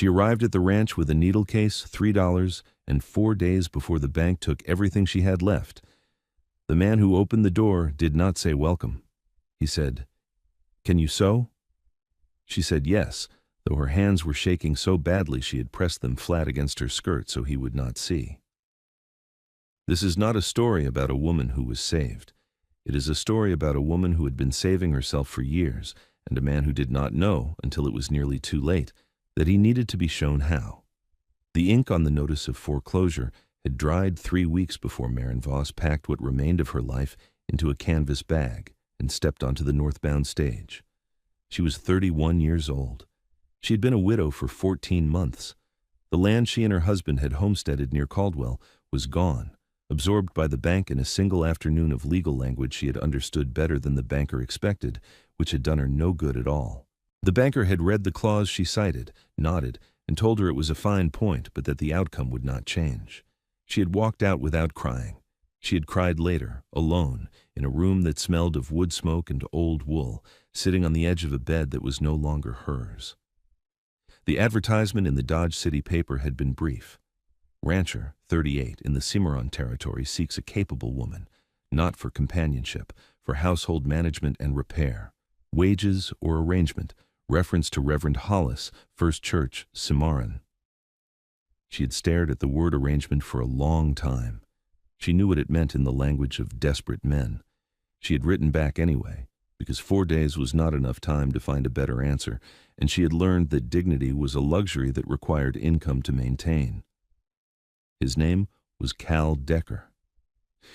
She arrived at the ranch with a needle case, $3, and 4 days before the bank took everything she had left. The man who opened the door did not say welcome. He said, "Can you sew?" She said yes, though her hands were shaking so badly she had pressed them flat against her skirt so he would not see. This is not a story about a woman who was saved. It is a story about a woman who had been saving herself for years, and a man who did not know, until it was nearly too late, that he needed to be shown how. The ink on the notice of foreclosure had dried 3 weeks before Maren Voss packed what remained of her life into a canvas bag and stepped onto the northbound stage. She was 31 years old. She had been a widow for 14 months. The land she and her husband had homesteaded near Caldwell was gone, absorbed by the bank in a single afternoon of legal language she had understood better than the banker expected, which had done her no good at all. The banker had read the clause she cited, nodded, and told her it was a fine point, but that the outcome would not change. She had walked out without crying. She had cried later, alone, in a room that smelled of wood smoke and old wool, sitting on the edge of a bed that was no longer hers. The advertisement in the Dodge City paper had been brief. Rancher, 38, in the Cimarron territory seeks a capable woman, not for companionship, for household management and repair. Wages or arrangement, reference to Reverend Hollis, First Church, Cimarron. She had stared at the word arrangement for a long time. She knew what it meant in the language of desperate men. She had written back anyway, because 4 days was not enough time to find a better answer, and she had learned that dignity was a luxury that required income to maintain. His name was Cal Decker.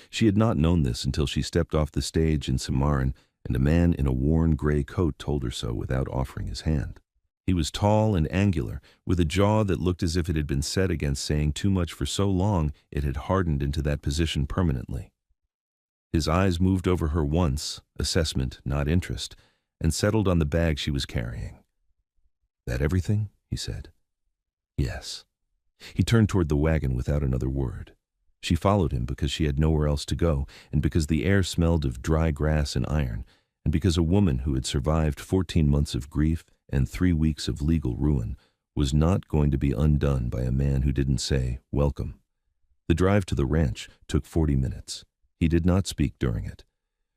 She had not known this until she stepped off the stage in Cimarron, and a man in a worn gray coat told her so without offering his hand. He was tall and angular, with a jaw that looked as if it had been set against saying too much for so long it had hardened into that position permanently. His eyes moved over her once, assessment, not interest, and settled on the bag she was carrying. "That everything?" he said. "Yes." He turned toward the wagon without another word. She followed him because she had nowhere else to go, and because the air smelled of dry grass and iron, and because a woman who had survived 14 months of grief and 3 weeks of legal ruin was not going to be undone by a man who didn't say, "Welcome." The drive to the ranch took 40 minutes. He did not speak during it.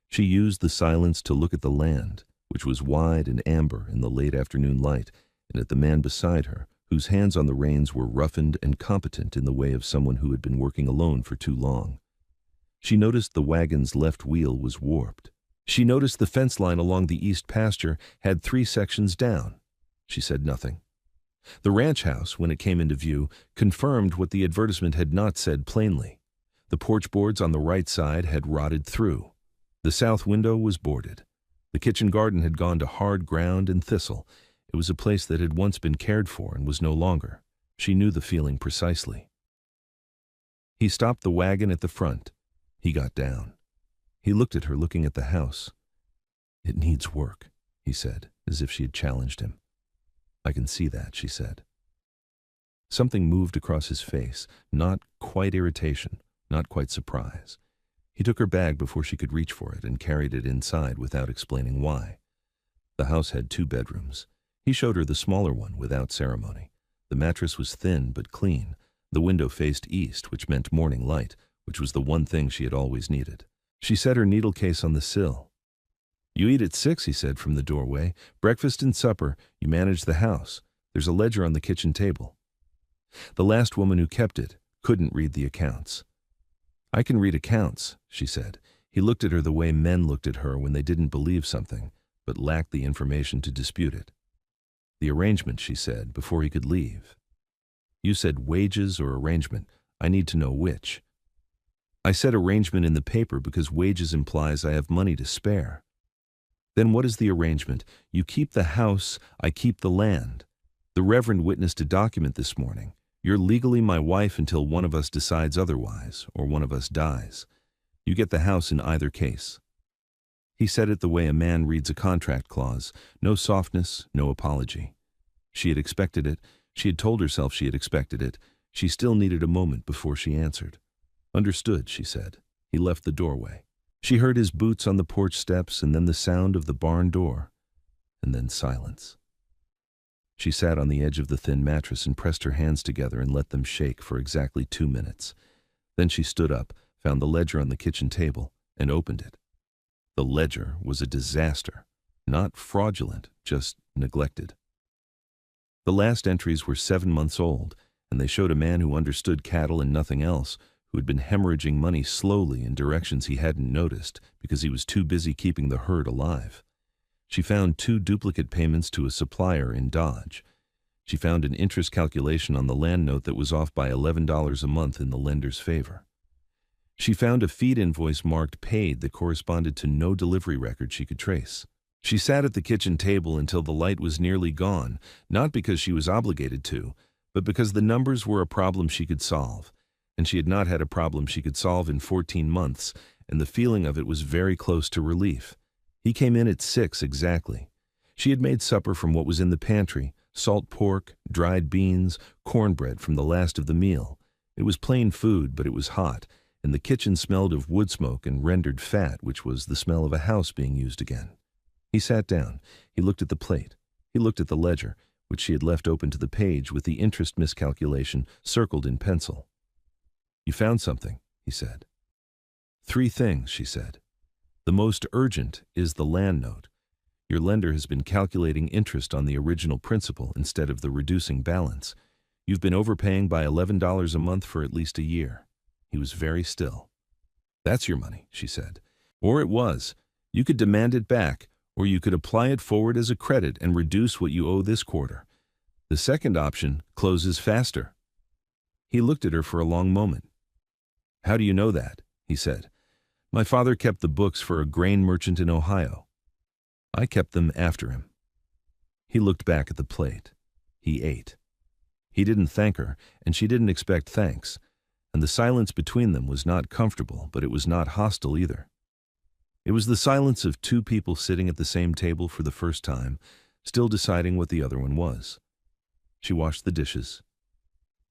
She used the silence to look at the land, which was wide and amber in the late afternoon light, and at the man beside her, whose hands on the reins were roughened and competent in the way of someone who had been working alone for too long. She noticed the wagon's left wheel was warped. She noticed the fence line along the east pasture had 3 sections down. She said nothing. The ranch house, when it came into view, confirmed what the advertisement had not said plainly. The porch boards on the right side had rotted through. The south window was boarded. The kitchen garden had gone to hard ground and thistle. It was a place that had once been cared for and was no longer. She knew the feeling precisely. He stopped the wagon at the front. He got down. He looked at her, looking at the house. "It needs work," he said, as if she had challenged him. "I can see that," she said. Something moved across his face, not quite irritation, not quite surprise. He took her bag before she could reach for it and carried it inside without explaining why. The house had 2 bedrooms. He showed her the smaller one without ceremony. The mattress was thin but clean. The window faced east, which meant morning light, which was the one thing she had always needed. She set her needle case on the sill. "You eat at 6, he said from the doorway. "Breakfast and supper. You manage the house. There's a ledger on the kitchen table." The last woman who kept it couldn't read the accounts. "I can read accounts," she said. He looked at her the way men looked at her when they didn't believe something, but lacked the information to dispute it. "The arrangement," she said, before he could leave. "You said wages or arrangement. I need to know which." "I said arrangement in the paper because wages implies I have money to spare." "Then what is the arrangement? You keep the house, I keep the land. The Reverend witnessed a document this morning. You're legally my wife until one of us decides otherwise, or one of us dies. You get the house in either case." He said it the way a man reads a contract clause, no softness, no apology. She had expected it. She had told herself she had expected it. She still needed a moment before she answered. "Understood," she said. He left the doorway. She heard his boots on the porch steps and then the sound of the barn door, and then silence. She sat on the edge of the thin mattress and pressed her hands together and let them shake for exactly 2 minutes. Then she stood up, found the ledger on the kitchen table, and opened it. The ledger was a disaster. Not fraudulent, just neglected. The last entries were 7 months old, and they showed a man who understood cattle and nothing else, who had been hemorrhaging money slowly in directions he hadn't noticed because he was too busy keeping the herd alive. She found 2 duplicate payments to a supplier in Dodge. She found an interest calculation on the land note that was off by $11 a month in the lender's favor. She found a feed invoice marked paid that corresponded to no delivery record she could trace. She sat at the kitchen table until the light was nearly gone, not because she was obligated to, but because the numbers were a problem she could solve, and she had not had a problem she could solve in 14 months, and the feeling of it was very close to relief. He came in at 6 exactly. She had made supper from what was in the pantry, salt pork, dried beans, cornbread from the last of the meal. It was plain food, but it was hot, and the kitchen smelled of wood smoke and rendered fat, which was the smell of a house being used again. He sat down. He looked at the plate. He looked at the ledger, which she had left open to the page with the interest miscalculation circled in pencil. "You found something," he said. "3 things," she said. "The most urgent is the land note. Your lender has been calculating interest on the original principal instead of the reducing balance. You've been overpaying by $11 a month for at least a year." He was very still. "That's your money," she said. "Or it was. You could demand it back, or you could apply it forward as a credit and reduce what you owe this quarter. The second option closes faster." He looked at her for a long moment. "How do you know that?" he said. "My father kept the books for a grain merchant in Ohio. I kept them after him." He looked back at the plate. He ate. He didn't thank her, and she didn't expect thanks, and the silence between them was not comfortable, but it was not hostile either. It was the silence of 2 people sitting at the same table for the first time, still deciding what the other one was. She washed the dishes.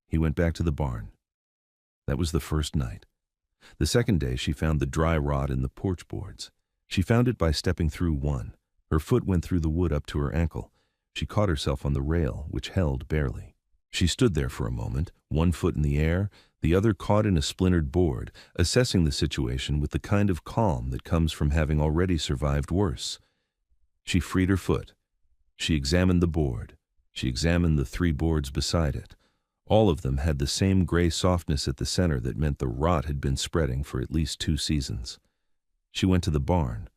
He went back to the barn. That was the first night. The second day she found the dry rot in the porch boards. She found it by stepping through one. Her foot went through the wood up to her ankle. She caught herself on the rail, which held barely. She stood there for a moment, one foot in the air, the other caught in a splintered board, assessing the situation with the kind of calm that comes from having already survived worse. She freed her foot. She examined the board. She examined the 3 boards beside it. All of them had the same gray softness at the center that meant the rot had been spreading for at least 2 seasons. She went to the barn.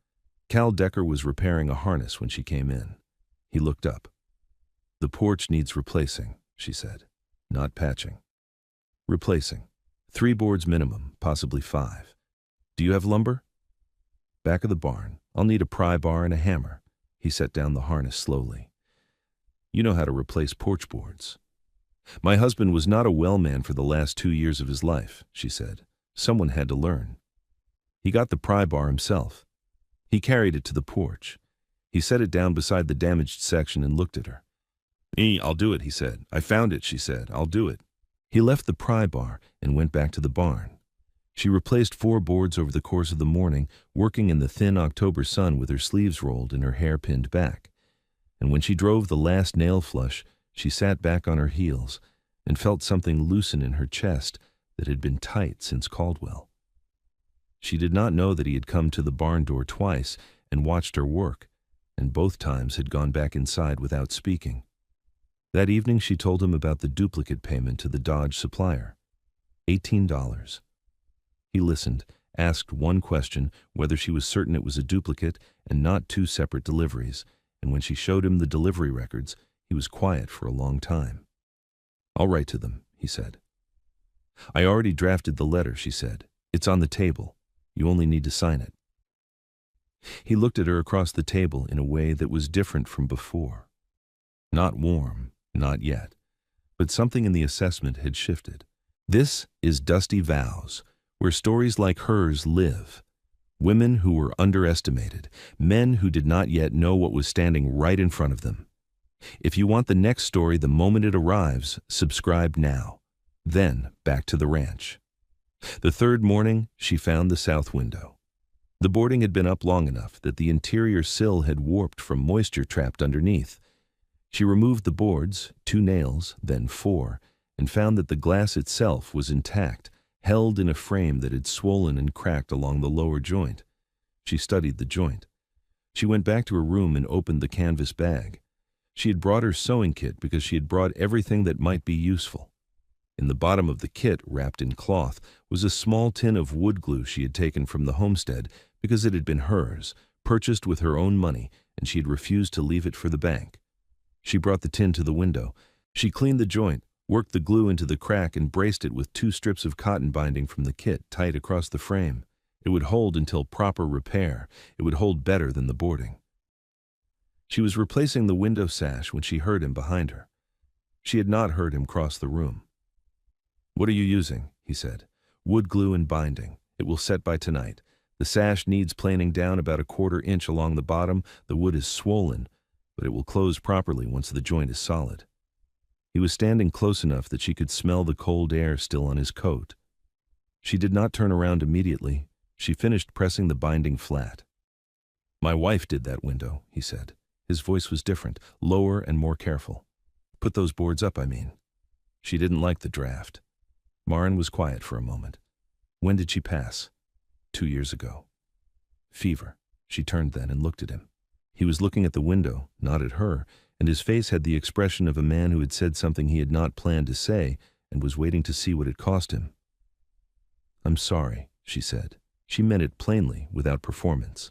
Cal Decker was repairing a harness when she came in. He looked up. "The porch needs replacing," she said. "Not patching. Replacing. 3 boards minimum, possibly 5. Do you have lumber?" "Back of the barn. I'll need a pry bar and a hammer." He set down the harness slowly. "You know how to replace porch boards." "My husband was not a well man for the last 2 years of his life," she said. "Someone had to learn." He got the pry bar himself. He carried it to the porch. He set it down beside the damaged section and looked at her. "I'll do it," he said. "I found it," she said. "I'll do it." He left the pry bar and went back to the barn. She replaced 4 boards over the course of the morning, working in the thin October sun with her sleeves rolled and her hair pinned back. And when she drove the last nail flush, she sat back on her heels and felt something loosen in her chest that had been tight since Caldwell. She did not know that he had come to the barn door twice and watched her work, and both times had gone back inside without speaking. That evening she told him about the duplicate payment to the Dodge supplier. $18. He listened, asked one question, whether she was certain it was a duplicate and not 2 separate deliveries, and when she showed him the delivery records, he was quiet for a long time. "I'll write to them," he said. "I already drafted the letter," she said. "It's on the table. You only need to sign it." He looked at her across the table in a way that was different from before. Not warm, not yet, but something in the assessment had shifted. This is Dusty Vows, where stories like hers live. Women who were underestimated, men who did not yet know what was standing right in front of them. If you want the next story the moment it arrives, subscribe now. Then back to the ranch. The 3rd morning, she found the south window. The boarding had been up long enough that the interior sill had warped from moisture trapped underneath. She removed the boards, 2 nails, then 4, and found that the glass itself was intact, held in a frame that had swollen and cracked along the lower joint. She studied the joint. She went back to her room and opened the canvas bag. She had brought her sewing kit because she had brought everything that might be useful. In the bottom of the kit, wrapped in cloth, was a small tin of wood glue she had taken from the homestead because it had been hers, purchased with her own money, and she had refused to leave it for the bank. She brought the tin to the window. She cleaned the joint, worked the glue into the crack, and braced it with 2 strips of cotton binding from the kit tight across the frame. It would hold until proper repair. It would hold better than the boarding. She was replacing the window sash when she heard him behind her. She had not heard him cross the room. "What are you using?" he said. "Wood glue and binding. It will set by tonight. The sash needs planing down about 1/4 inch along the bottom. The wood is swollen, but it will close properly once the joint is solid." He was standing close enough that she could smell the cold air still on his coat. She did not turn around immediately. She finished pressing the binding flat. "My wife did that window," he said. His voice was different, lower and more careful. "Put those boards up, I mean. She didn't like the draft." Maren was quiet for a moment. "When did she pass?" 2 years ago. "Fever." She turned then and looked at him. He was looking at the window, not at her, and his face had the expression of a man who had said something he had not planned to say and was waiting to see what it cost him. "I'm sorry," she said. She meant it plainly, without performance.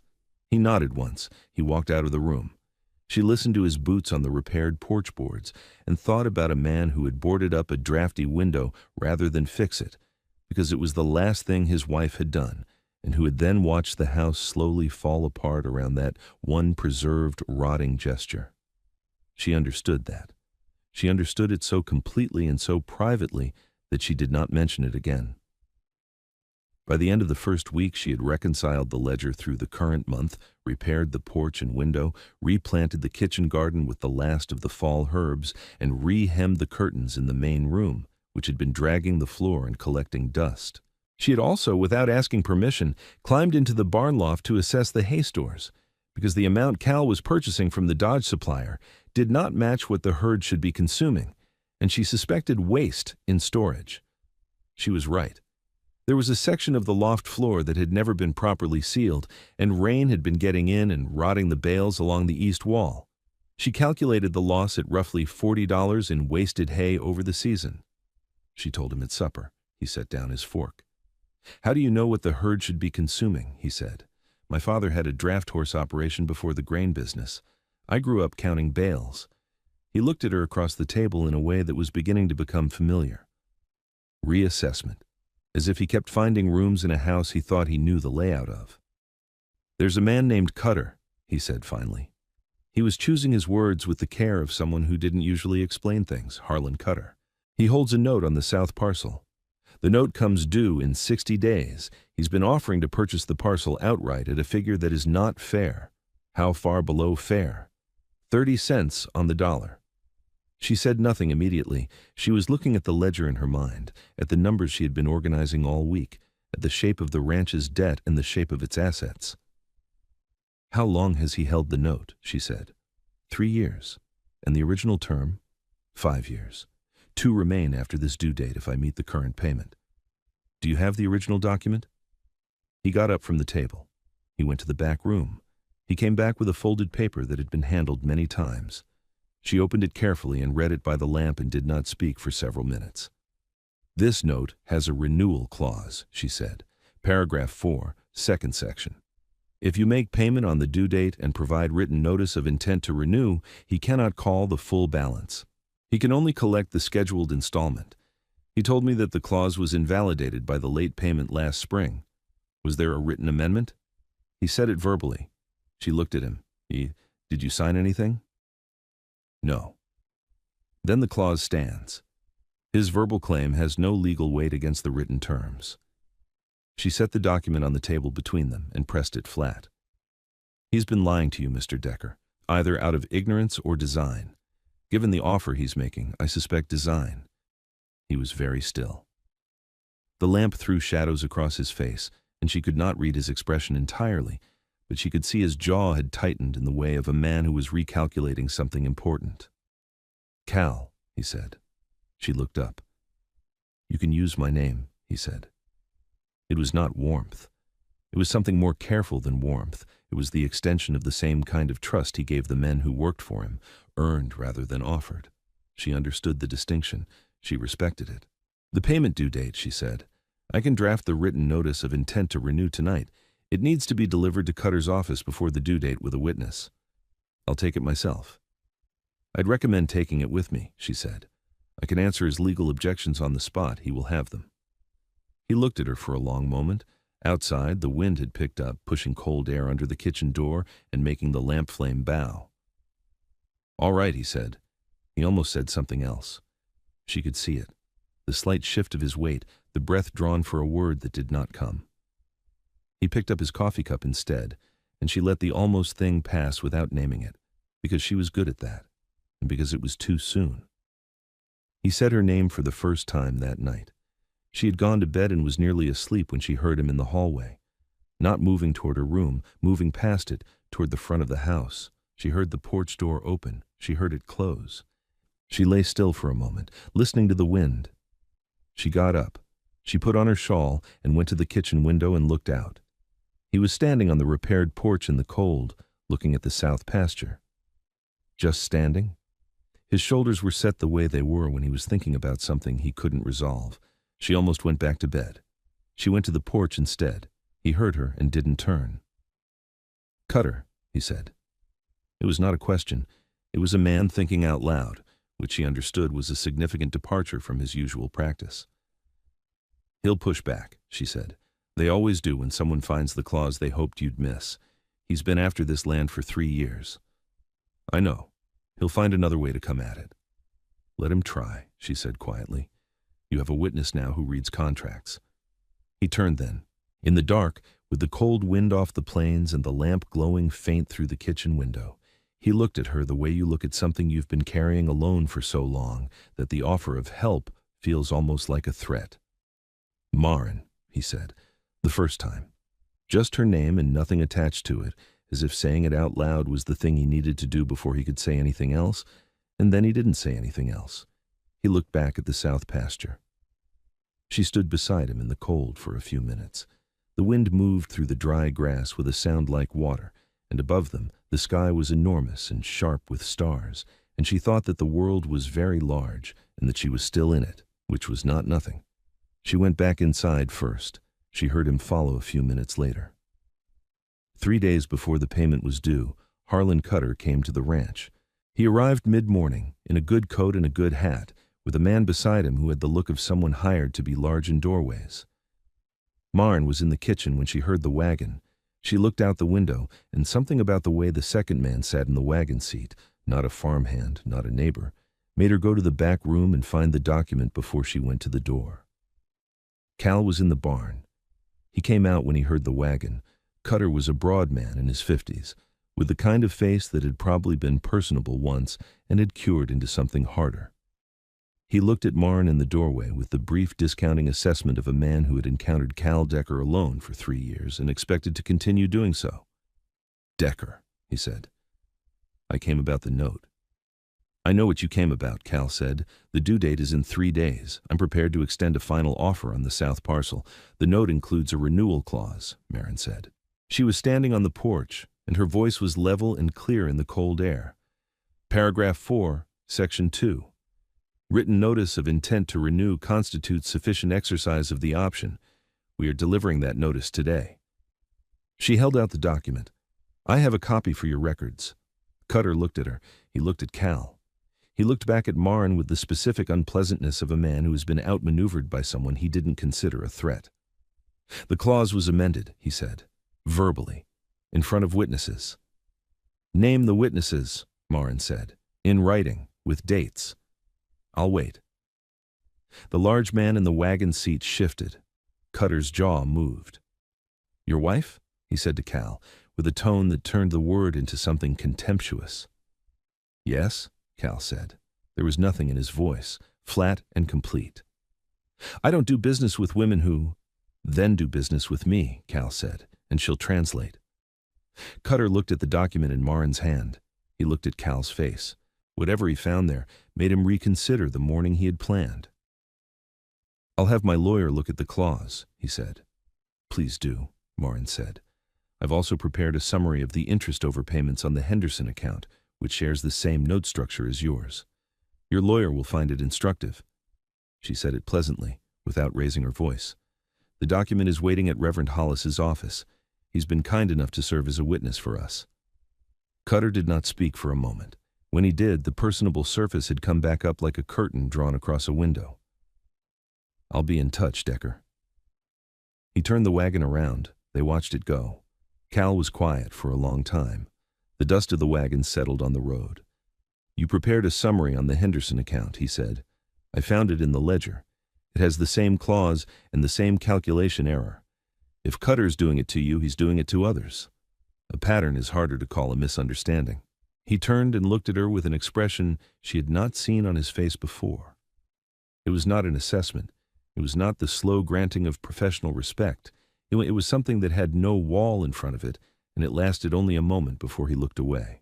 He nodded once. He walked out of the room. She listened to his boots on the repaired porch boards and thought about a man who had boarded up a drafty window rather than fix it, because it was the last thing his wife had done, and who had then watched the house slowly fall apart around that one preserved, rotting gesture. She understood that. She understood it so completely and so privately that she did not mention it again. By the end of the first week, she had reconciled the ledger through the current month, repaired the porch and window, replanted the kitchen garden with the last of the fall herbs, and re-hemmed the curtains in the main room, which had been dragging the floor and collecting dust. She had also, without asking permission, climbed into the barn loft to assess the hay stores, because the amount Cal was purchasing from the Dodge supplier did not match what the herd should be consuming, and she suspected waste in storage. She was right. There was a section of the loft floor that had never been properly sealed, and rain had been getting in and rotting the bales along the east wall. She calculated the loss at roughly $40 in wasted hay over the season. She told him at supper. He set down his fork. "How do you know what the herd should be consuming?" he said. "My father had a draft horse operation before the grain business. I grew up counting bales." He looked at her across the table in a way that was beginning to become familiar. Reassessment. As if he kept finding rooms in a house he thought he knew the layout of. "There's a man named Cutter," he said finally. He was choosing his words with the care of someone who didn't usually explain things. Harlan Cutter. "He holds a note on the south parcel. The note comes due in 60 days. He's been offering to purchase the parcel outright at a figure that is not fair." How far below fair? 30 cents on the dollar. She said nothing immediately. She was looking at the ledger in her mind, at the numbers she had been organizing all week, at the shape of the ranch's debt and the shape of its assets. "How long has he held the note?" she said. 3 years. "And the original term?" 5 years. 2 remain after this due date if I meet the current payment. "Do you have the original document?" He got up from the table. He went to the back room. He came back with a folded paper that had been handled many times. She opened it carefully and read it by the lamp and did not speak for several minutes. "This note has a renewal clause," she said. "Paragraph 4, second section. If you make payment on the due date and provide written notice of intent to renew, he cannot call the full balance. He can only collect the scheduled installment. He told me that the clause was invalidated by the late payment last spring. Was there a written amendment?" He said it verbally. She looked at him. "Did you sign anything?" "No." "Then the clause stands. His verbal claim has no legal weight against the written terms." She set the document on the table between them and pressed it flat. "He's been lying to you, Mr. Decker, either out of ignorance or design. Given the offer he's making, I suspect design." He was very still. The lamp threw shadows across his face, and she could not read his expression entirely, but she could see his jaw had tightened in the way of a man who was recalculating something important. Cal, he said. She looked up. You can use my name, he said. It was not warmth. It was something more careful than warmth. It was the extension of the same kind of trust he gave the men who worked for him, earned rather than offered. She understood the distinction. She respected it. The payment due date, she said. I can draft the written notice of intent to renew tonight. It needs to be delivered to Cutter's office before the due date with a witness. I'll take it myself. I'd recommend taking it with me, she said. I can answer his legal objections on the spot. He will have them. He looked at her for a long moment. Outside, the wind had picked up, pushing cold air under the kitchen door and making the lamp flame bow. All right, he said. He almost said something else. She could see it. The slight shift of his weight, the breath drawn for a word that did not come. He picked up his coffee cup instead, and she let the almost thing pass without naming it, because she was good at that, and because it was too soon. He said her name for the first time that night. She had gone to bed and was nearly asleep when she heard him in the hallway. Not moving toward her room, moving past it, toward the front of the house. She heard the porch door open. She heard it close. She lay still for a moment, listening to the wind. She got up. She put on her shawl and went to the kitchen window and looked out. He was standing on the repaired porch in the cold, looking at the south pasture. Just standing? His shoulders were set the way they were when he was thinking about something he couldn't resolve. She almost went back to bed. She went to the porch instead. He heard her and didn't turn. Cutter, he said. It was not a question. It was a man thinking out loud, which he understood was a significant departure from his usual practice. He'll push back, she said. They always do when someone finds the clause they hoped you'd miss. He's been after this land for 3 years. I know. He'll find another way to come at it. Let him try, she said quietly. You have a witness now who reads contracts. He turned then. In the dark, with the cold wind off the plains and the lamp glowing faint through the kitchen window, he looked at her the way you look at something you've been carrying alone for so long that the offer of help feels almost like a threat. Maren, he said, the first time. Just her name and nothing attached to it, as if saying it out loud was the thing he needed to do before he could say anything else, and then he didn't say anything else. He looked back at the south pasture. She stood beside him in the cold for a few minutes. The wind moved through the dry grass with a sound like water, and above them the sky was enormous and sharp with stars, and she thought that the world was very large and that she was still in it, which was not nothing. She went back inside first. She heard him follow a few minutes later. 3 days before the payment was due, Harlan Cutter came to the ranch. He arrived mid-morning, in a good coat and a good hat, with a man beside him who had the look of someone hired to be large in doorways. Maren was in the kitchen when she heard the wagon. She looked out the window, and something about the way the second man sat in the wagon seat, not a farmhand, not a neighbor, made her go to the back room and find the document before she went to the door. Cal was in the barn. He came out when he heard the wagon. Cutter was a broad man in his 50s, with the kind of face that had probably been personable once and had cured into something harder. He looked at Maren in the doorway with the brief discounting assessment of a man who had encountered Cal Decker alone for 3 years and expected to continue doing so. Decker, he said. I came about the note. I know what you came about, Cal said. The due date is in 3 days. I'm prepared to extend a final offer on the south parcel. The note includes a renewal clause, Maren said. She was standing on the porch, and her voice was level and clear in the cold air. Paragraph 4, Section 2. Written notice of intent to renew constitutes sufficient exercise of the option. We are delivering that notice today. She held out the document. I have a copy for your records. Cutter looked at her. He looked at Cal. He looked back at Maren with the specific unpleasantness of a man who has been outmaneuvered by someone he didn't consider a threat. The clause was amended, he said, verbally, in front of witnesses. Name the witnesses, Maren said, in writing, with dates. I'll wait. The large man in the wagon seat shifted. Cutter's jaw moved. Your wife? He said to Cal, with a tone that turned the word into something contemptuous. Yes, Cal said. There was nothing in his voice, flat and complete. I don't do business with women who then do business with me, Cal said, and she'll translate. Cutter looked at the document in Maren's hand. He looked at Cal's face. Whatever he found there made him reconsider the morning he had planned. "I'll have my lawyer look at the clause," he said. "Please do," Morin said. "I've also prepared a summary of the interest overpayments on the Henderson account, which shares the same note structure as yours. Your lawyer will find it instructive." She said it pleasantly, without raising her voice. "The document is waiting at Reverend Hollis's office. He's been kind enough to serve as a witness for us." Cutter did not speak for a moment. When he did, the personable surface had come back up like a curtain drawn across a window. "I'll be in touch, Decker." He turned the wagon around. They watched it go. Cal was quiet for a long time. The dust of the wagon settled on the road. "You prepared a summary on the Henderson account," he said. "I found it in the ledger. It has the same clause and the same calculation error. If Cutter's doing it to you, he's doing it to others. A pattern is harder to call a misunderstanding." He turned and looked at her with an expression she had not seen on his face before. It was not an assessment. It was not the slow granting of professional respect. It was something that had no wall in front of it, and it lasted only a moment before he looked away.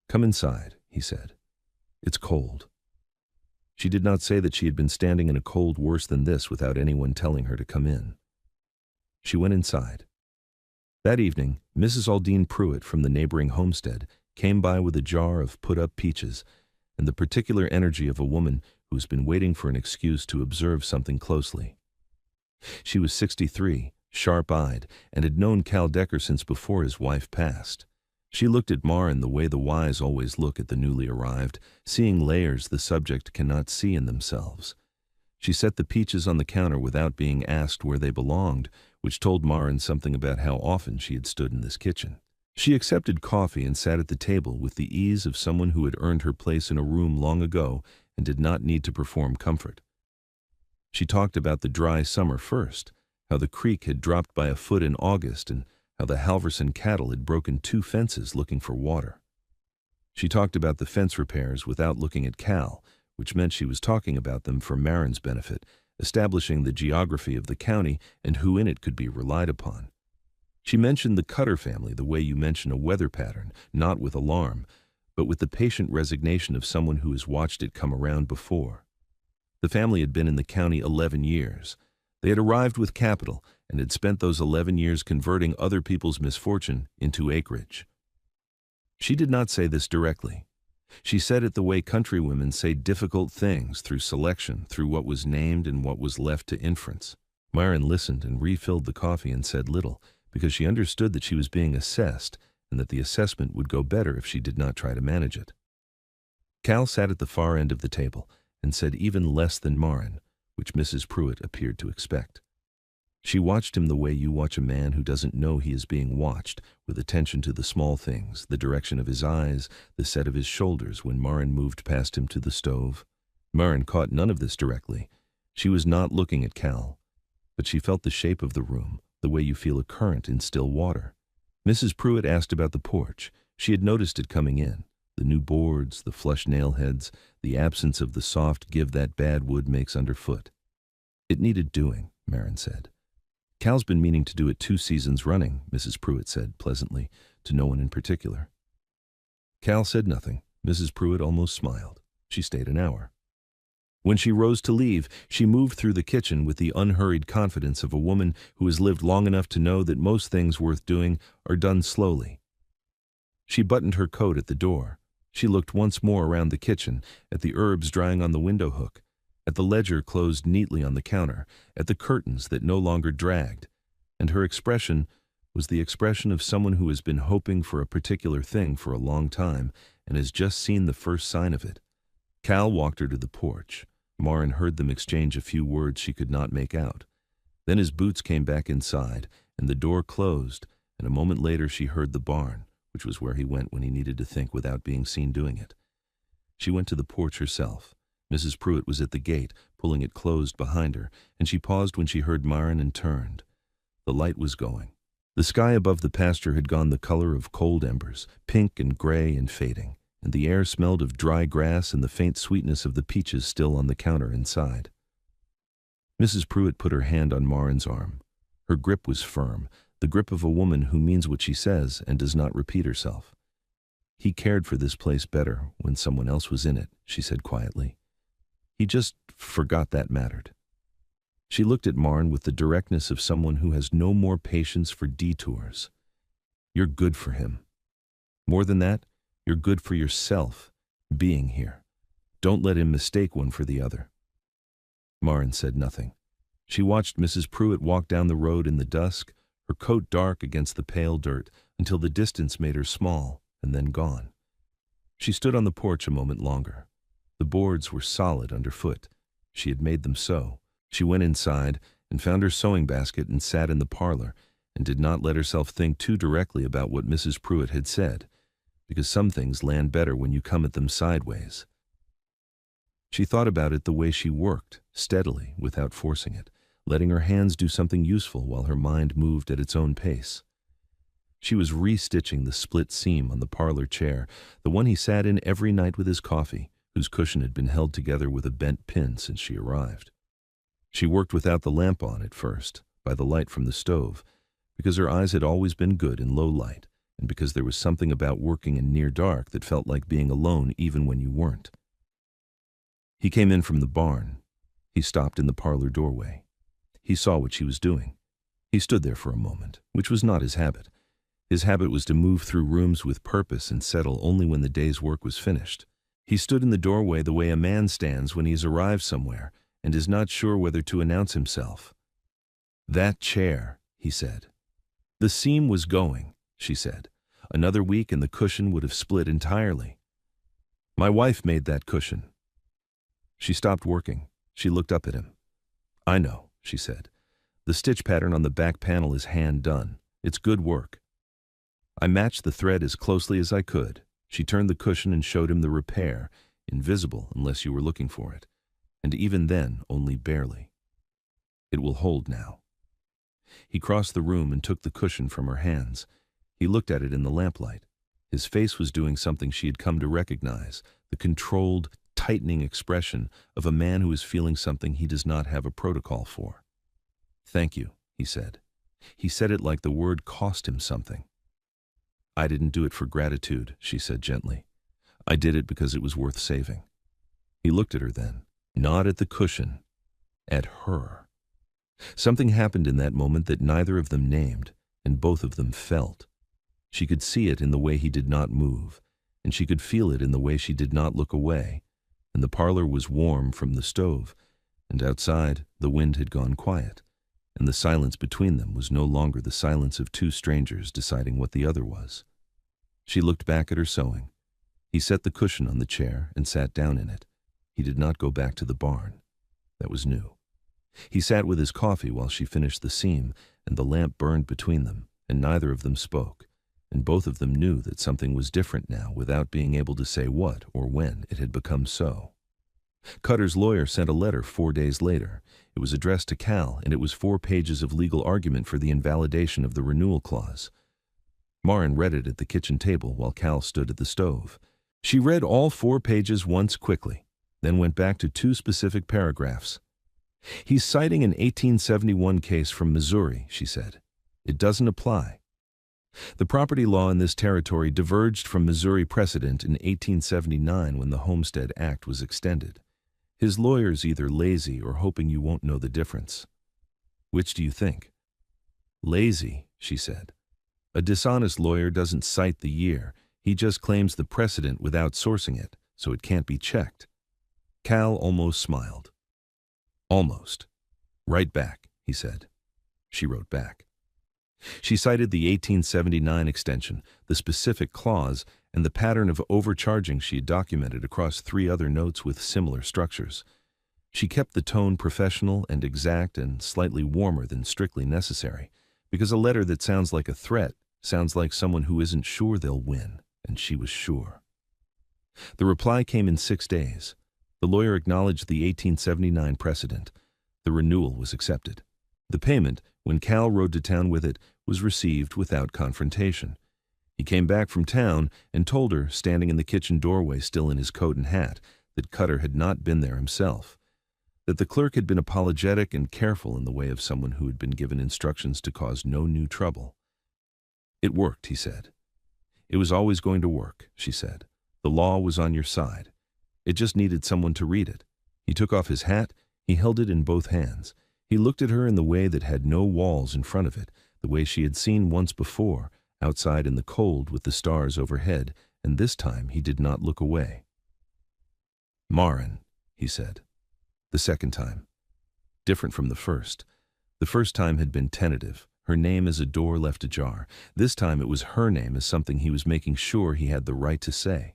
"Come inside," he said. "It's cold." She did not say that she had been standing in a cold worse than this without anyone telling her to come in. She went inside. That evening, Mrs. Aldine Pruitt from the neighboring homestead came by with a jar of put-up peaches and the particular energy of a woman who's been waiting for an excuse to observe something closely. She was 63, sharp-eyed, and had known Cal Decker since before his wife passed. She looked at Morin the way the wise always look at the newly arrived, seeing layers the subject cannot see in themselves. She set the peaches on the counter without being asked where they belonged, which told Morin something about how often she had stood in this kitchen. She accepted coffee and sat at the table with the ease of someone who had earned her place in a room long ago and did not need to perform comfort. She talked about the dry summer first, how the creek had dropped by a foot in August and how the Halverson cattle had broken 2 fences looking for water. She talked about the fence repairs without looking at Cal, which meant she was talking about them for Marin's benefit, establishing the geography of the county and who in it could be relied upon. She mentioned the Cutter family the way you mention a weather pattern, not with alarm, but with the patient resignation of someone who has watched it come around before. The family had been in the county 11 years. They had arrived with capital and had spent those 11 years converting other people's misfortune into acreage. She did not say this directly. She said it the way countrywomen say difficult things, through selection, through what was named and what was left to inference. Myron listened and refilled the coffee and said little, because she understood that she was being assessed and that the assessment would go better if she did not try to manage it. Cal sat at the far end of the table and said even less than Morin, which Mrs. Pruitt appeared to expect. She watched him the way you watch a man who doesn't know he is being watched, with attention to the small things, the direction of his eyes, the set of his shoulders when Morin moved past him to the stove. Morin caught none of this directly. She was not looking at Cal, but she felt the shape of the room, the way you feel a current in still water. Mrs. Pruitt asked about the porch. She had noticed it coming in. The new boards, the flush nail heads, the absence of the soft give that bad wood makes underfoot. "It needed doing," Marin said. "Cal's been meaning to do it 2 seasons running," Mrs. Pruitt said pleasantly, to no one in particular. Cal said nothing. Mrs. Pruitt almost smiled. She stayed an hour. When she rose to leave, she moved through the kitchen with the unhurried confidence of a woman who has lived long enough to know that most things worth doing are done slowly. She buttoned her coat at the door. She looked once more around the kitchen, at the herbs drying on the window hook, at the ledger closed neatly on the counter, at the curtains that no longer dragged, and her expression was the expression of someone who has been hoping for a particular thing for a long time and has just seen the first sign of it. Cal walked her to the porch. Morin heard them exchange a few words she could not make out. Then his boots came back inside, and the door closed, and a moment later she heard the barn, which was where he went when he needed to think without being seen doing it. She went to the porch herself. Mrs. Pruitt was at the gate, pulling it closed behind her, and she paused when she heard Morin and turned. The light was going. The sky above the pasture had gone the color of cold embers, pink and gray and fading, and the air smelled of dry grass and the faint sweetness of the peaches still on the counter inside. Mrs. Pruitt put her hand on Morin's arm. Her grip was firm, the grip of a woman who means what she says and does not repeat herself. He cared for this place better when someone else was in it, she said quietly. He just forgot that mattered. She looked at Marn with the directness of someone who has no more patience for detours. You're good for him. More than that, you're good for yourself, being here. Don't let him mistake one for the other. Marn said nothing. She watched Mrs. Pruitt walk down the road in the dusk, her coat dark against the pale dirt, until the distance made her small, and then gone. She stood on the porch a moment longer. The boards were solid underfoot. She had made them so. She went inside and found her sewing basket and sat in the parlor, and did not let herself think too directly about what Mrs. Pruitt had said, because some things land better when you come at them sideways. She thought about it the way she worked, steadily, without forcing it, letting her hands do something useful while her mind moved at its own pace. She was re-stitching the split seam on the parlor chair, the one he sat in every night with his coffee, whose cushion had been held together with a bent pin since she arrived. She worked without the lamp on at first, by the light from the stove, because her eyes had always been good in low light, and because there was something about working in near dark that felt like being alone even when you weren't. He came in from the barn. He stopped in the parlor doorway. He saw what she was doing. He stood there for a moment, which was not his habit. His habit was to move through rooms with purpose and settle only when the day's work was finished. He stood in the doorway the way a man stands when he has arrived somewhere and is not sure whether to announce himself. "That chair," he said. "The seam was going," she said. "Another week and the cushion would have split entirely. My wife made that cushion." She stopped working. She looked up at him. "I know," she said. "The stitch pattern on the back panel is hand done. It's good work." I matched the thread as closely as I could. She turned the cushion and showed him the repair, invisible unless you were looking for it, and even then only barely. "It will hold now." He crossed the room and took the cushion from her hands. He looked at it in the lamplight. His face was doing something she had come to recognize, the controlled, tightening expression of a man who is feeling something he does not have a protocol for. "Thank you," he said. He said it like the word cost him something. "I didn't do it for gratitude," she said gently. "I did it because it was worth saving." He looked at her then, not at the cushion, at her. Something happened in that moment that neither of them named, and both of them felt. She could see it in the way he did not move, and she could feel it in the way she did not look away, and the parlor was warm from the stove, and outside the wind had gone quiet, and the silence between them was no longer the silence of two strangers deciding what the other was. She looked back at her sewing. He set the cushion on the chair and sat down in it. He did not go back to the barn. That was new. He sat with his coffee while she finished the seam, and the lamp burned between them, and neither of them spoke, and both of them knew that something was different now without being able to say what or when it had become so. Cutter's lawyer sent a letter 4 days later. It was addressed to Cal, and it was 4 pages of legal argument for the invalidation of the renewal clause. Marn read it at the kitchen table while Cal stood at the stove. She read all 4 pages once quickly, then went back to 2 specific paragraphs. "He's citing an 1871 case from Missouri," she said. "It doesn't apply. The property law in this territory diverged from Missouri precedent in 1879 when the Homestead Act was extended. His lawyer's either lazy or hoping you won't know the difference. Which do you think?" "Lazy," she said. "A dishonest lawyer doesn't cite the year. He just claims the precedent without sourcing it, so it can't be checked." Cal almost smiled. "Almost. Write back," he said. She wrote back. She cited the 1879 extension, the specific clause, and the pattern of overcharging she had documented across 3 other notes with similar structures. She kept the tone professional and exact and slightly warmer than strictly necessary, because a letter that sounds like a threat sounds like someone who isn't sure they'll win, and she was sure. The reply came in 6 days. The lawyer acknowledged the 1879 precedent. The renewal was accepted. The payment, when Cal rode to town with it, was received without confrontation. He came back from town and told her, standing in the kitchen doorway still in his coat and hat, that Cutter had not been there himself, that the clerk had been apologetic and careful in the way of someone who had been given instructions to cause no new trouble. "It worked," he said. It was always going to work, she said. The law was on your side. It just needed someone to read it. He took off his hat. He held it in both hands. He looked at her in the way that had no walls in front of it, the way she had seen once before, outside in the cold with the stars overhead, and this time he did not look away. "Maren," he said. The second time. Different from the first. The first time had been tentative, her name as a door left ajar. This time it was her name as something he was making sure he had the right to say.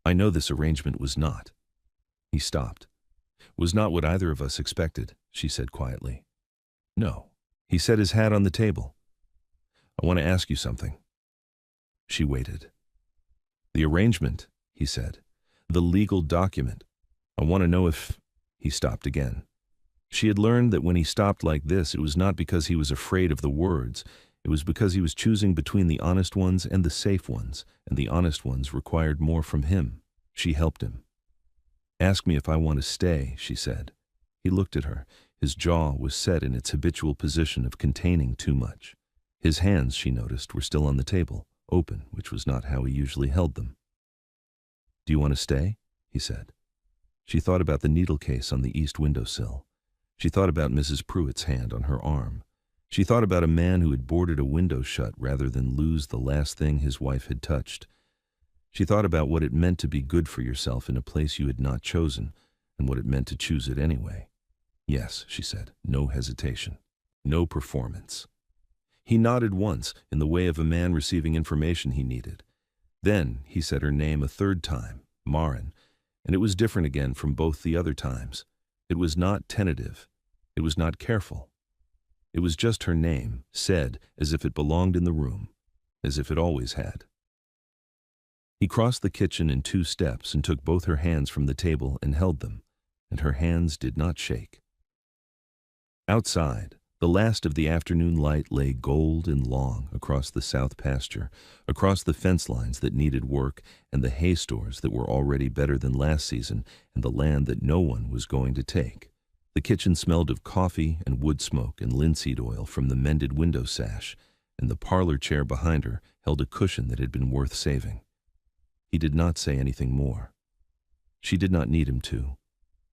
"I know this arrangement was not." He stopped. "Was not what either of us expected," she said quietly. "No." He set his hat on the table. "I want to ask you something." She waited. "The arrangement," he said. "The legal document. I want to know if—" He stopped again. She had learned that when he stopped like this, it was not because he was afraid of the words. It was because he was choosing between the honest ones and the safe ones, and the honest ones required more from him. She helped him. "Ask me if I want to stay," she said. He looked at her. His jaw was set in its habitual position of containing too much. His hands, she noticed, were still on the table, open, which was not how he usually held them. "Do you want to stay?" he said. She thought about the needle case on the east windowsill. She thought about Mrs. Pruitt's hand on her arm. She thought about a man who had boarded a window shut rather than lose the last thing his wife had touched. She thought about what it meant to be good for yourself in a place you had not chosen, and what it meant to choose it anyway. "Yes," she said, no hesitation, no performance. He nodded once, in the way of a man receiving information he needed. Then he said her name a third time, Maren, and it was different again from both the other times. It was not tentative. It was not careful. It was just her name, said as if it belonged in the room, as if it always had. He crossed the kitchen in 2 steps and took both her hands from the table and held them, and her hands did not shake. Outside, the last of the afternoon light lay gold and long across the south pasture, across the fence lines that needed work, and the hay stores that were already better than last season, and the land that no one was going to take. The kitchen smelled of coffee and wood smoke and linseed oil from the mended window sash, and the parlor chair behind her held a cushion that had been worth saving. He did not say anything more. She did not need him to.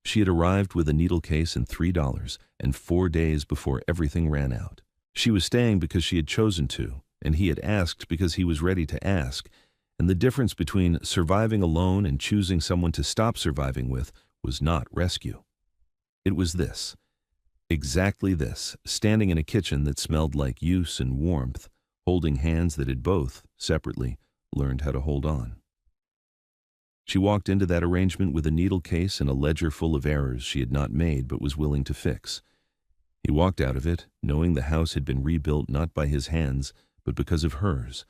She had arrived with a needle case and $3, and 4 days before everything ran out. She was staying because she had chosen to, and he had asked because he was ready to ask, and the difference between surviving alone and choosing someone to stop surviving with was not rescue. It was this, exactly this, standing in a kitchen that smelled like use and warmth, holding hands that had both, separately, learned how to hold on. She walked into that arrangement with a needle case and a ledger full of errors she had not made but was willing to fix. He walked out of it, knowing the house had been rebuilt not by his hands, but because of hers,